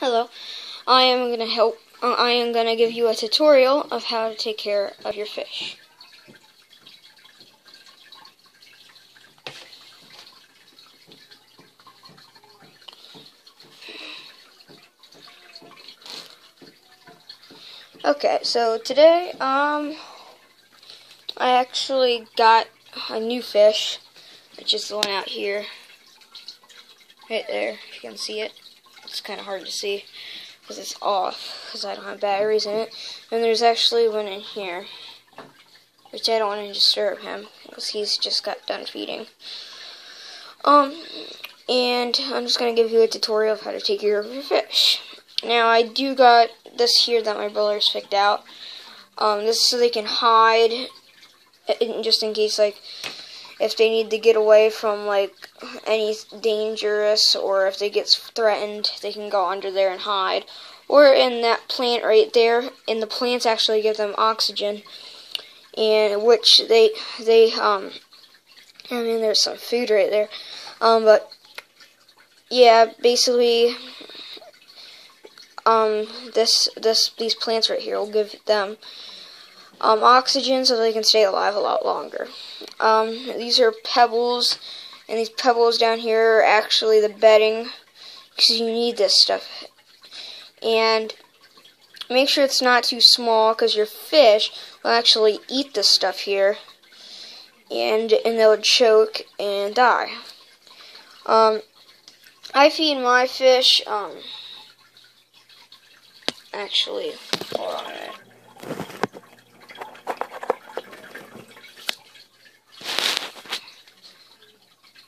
Hello, I am going to give you a tutorial of how to take care of your fish. Okay, so today, I actually got a new fish, which is the one out here, right there, if you can see it. It's kind of hard to see, because it's off, because I don't have batteries in it. And there's actually one in here, which I don't want to disturb him, because he's just got done feeding. And I'm just going to give you a tutorial of how to take care of your fish. Now, I do got this here that my brothers picked out. This is so they can hide, just in case, like, if they need to get away from, like, any dangerous, or if they get threatened, they can go under there and hide. Or in that plant right there, and the plants actually give them oxygen, and which I mean, there's some food right there, but, yeah, basically, these plants right here will give them oxygen so they can stay alive a lot longer. These are pebbles, and these pebbles down here are actually the bedding, because you need this stuff. And make sure it's not too small, because your fish will actually eat this stuff here, and they'll choke and die. I feed my fish, actually, hold on a minute.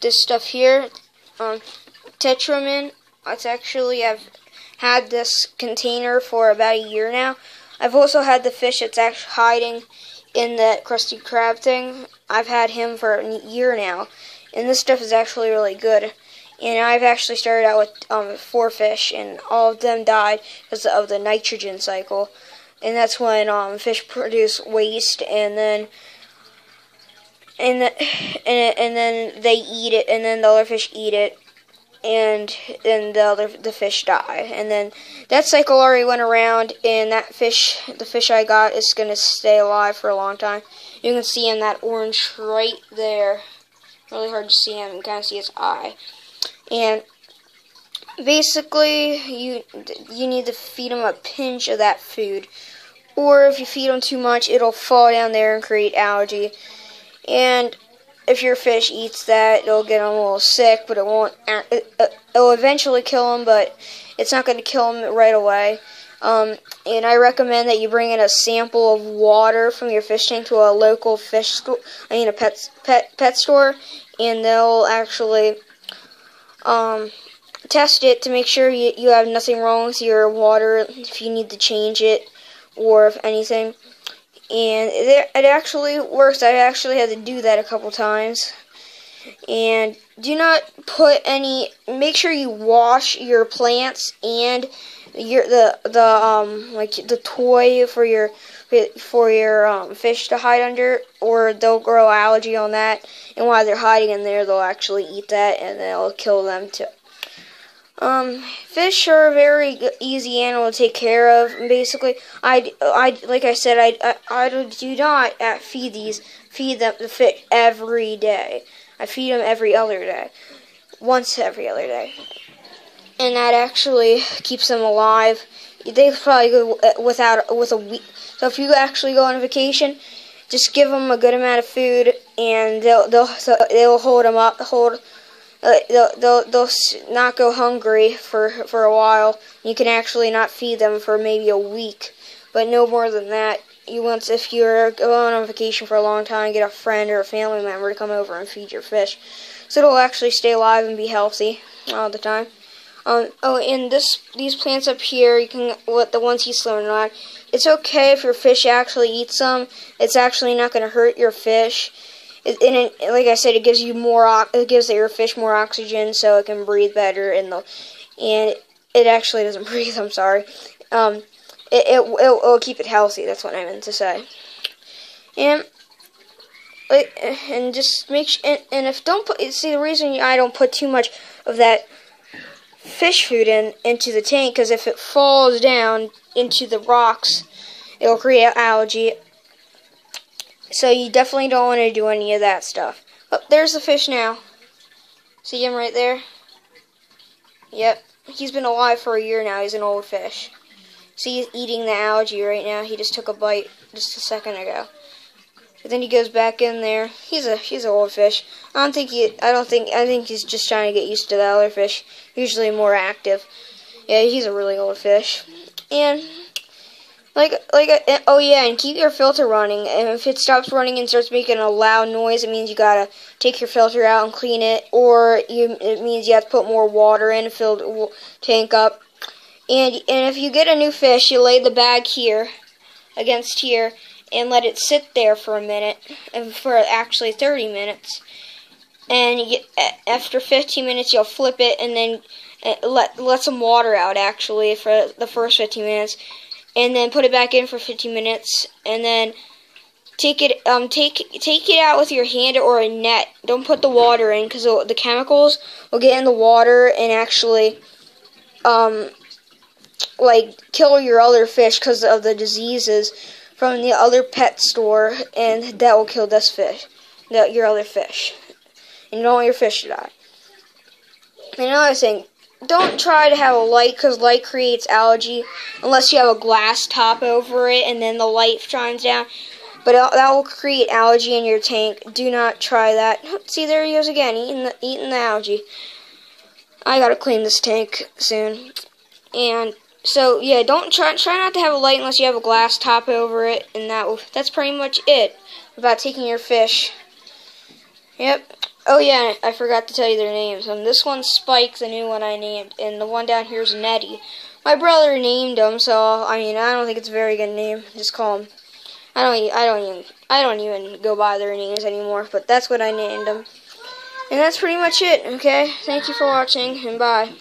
This stuff here, Tetramin. I've had this container for about a year now. I've also had the fish that's actually hiding in that Krusty Krab thing. I've had him for a year now, and this stuff is actually really good. And I've actually started out with 4 fish, and all of them died because of the nitrogen cycle. And that's when fish produce waste, and then they eat it, and then the other fish eat it, and then the fish die. And then that cycle already went around, and the fish I got is gonna stay alive for a long time. You can see in that orange right there. Really hard to see him. You can kind of see his eye. And basically, you need to feed them a pinch of that food, or if you feed them too much, it'll fall down there and create algae. And if your fish eats that, it'll get them a little sick, but it won't. It'll eventually kill them, but it's not going to kill them right away. And I recommend that you bring in a sample of water from your fish tank to a local fish store. A pet store, and they'll actually test it to make sure you have nothing wrong with your water, if you need to change it, or if anything. And it actually works. I actually had to do that a couple times. And do not put any. Make sure you wash your plants and the toy for your fish to hide under, or they'll grow algae on that. And while they're hiding in there, they'll actually eat that, and they'll kill them too. Fish are a very easy animal to take care of. Basically, like I said, I do not feed them the fish every day. I feed them every other day, once every other day, and that actually keeps them alive. They probably go with a week. So if you actually go on vacation, just give them a good amount of food, and they'll hold them up. They'll not go hungry for a while. You can actually not feed them for maybe a week, but no more than that. If you're going on vacation for a long time, get a friend or a family member to come over and feed your fish, so it'll actually stay alive and be healthy all the time. And these plants up here, the ones he's throwing on. It's okay if your fish actually eats them. It's actually not going to hurt your fish. Like I said, it gives your fish more oxygen, so it can breathe better, and it actually doesn't breathe. I'm sorry. It'll keep it healthy. That's what I meant to say. And just make sure. And if don't put. See, the reason I don't put too much of that fish food into the tank, because if it falls down into the rocks, it'll create algae. So you definitely don't want to do any of that stuff. Oh, there's the fish now. See him right there? Yep. He's been alive for a year now. He's an old fish. See, he's eating the algae right now. He just took a bite just a second ago. But then he goes back in there. He's an old fish. I think he's just trying to get used to the other fish. Usually more active. Yeah, he's a really old fish. And oh yeah, and keep your filter running. And if it stops running and starts making a loud noise, it means you gotta take your filter out and clean it, or it means you have to put more water in to fill the tank up. And if you get a new fish, you lay the bag here, against here, and let it sit there for a minute, and for actually 30 minutes. And after 15 minutes, you'll flip it, and then let some water out actually for the first 15 minutes. And then put it back in for 15 minutes, and then take it out with your hand or a net. Don't put the water in, because the chemicals will get in the water and actually kill your other fish because of the diseases from the other pet store, and that will kill this fish, your other fish, and you don't want your fish to die. And another thing, don't try to have a light, because light creates algae, unless you have a glass top over it and then the light shines down. But that will create algae in your tank. Do not try that. See, there he goes again, eating the algae. I gotta clean this tank soon. And so yeah, don't try not to have a light unless you have a glass top over it, and that's pretty much it about taking your fish. Yep. Oh yeah, I forgot to tell you their names. This one's Spike, the new one I named, and the one down here is Nettie. My brother named them, so I don't think it's a very good name. Just call them. I don't even go by their names anymore, but that's what I named them. And that's pretty much it. Okay, thank you for watching, and bye.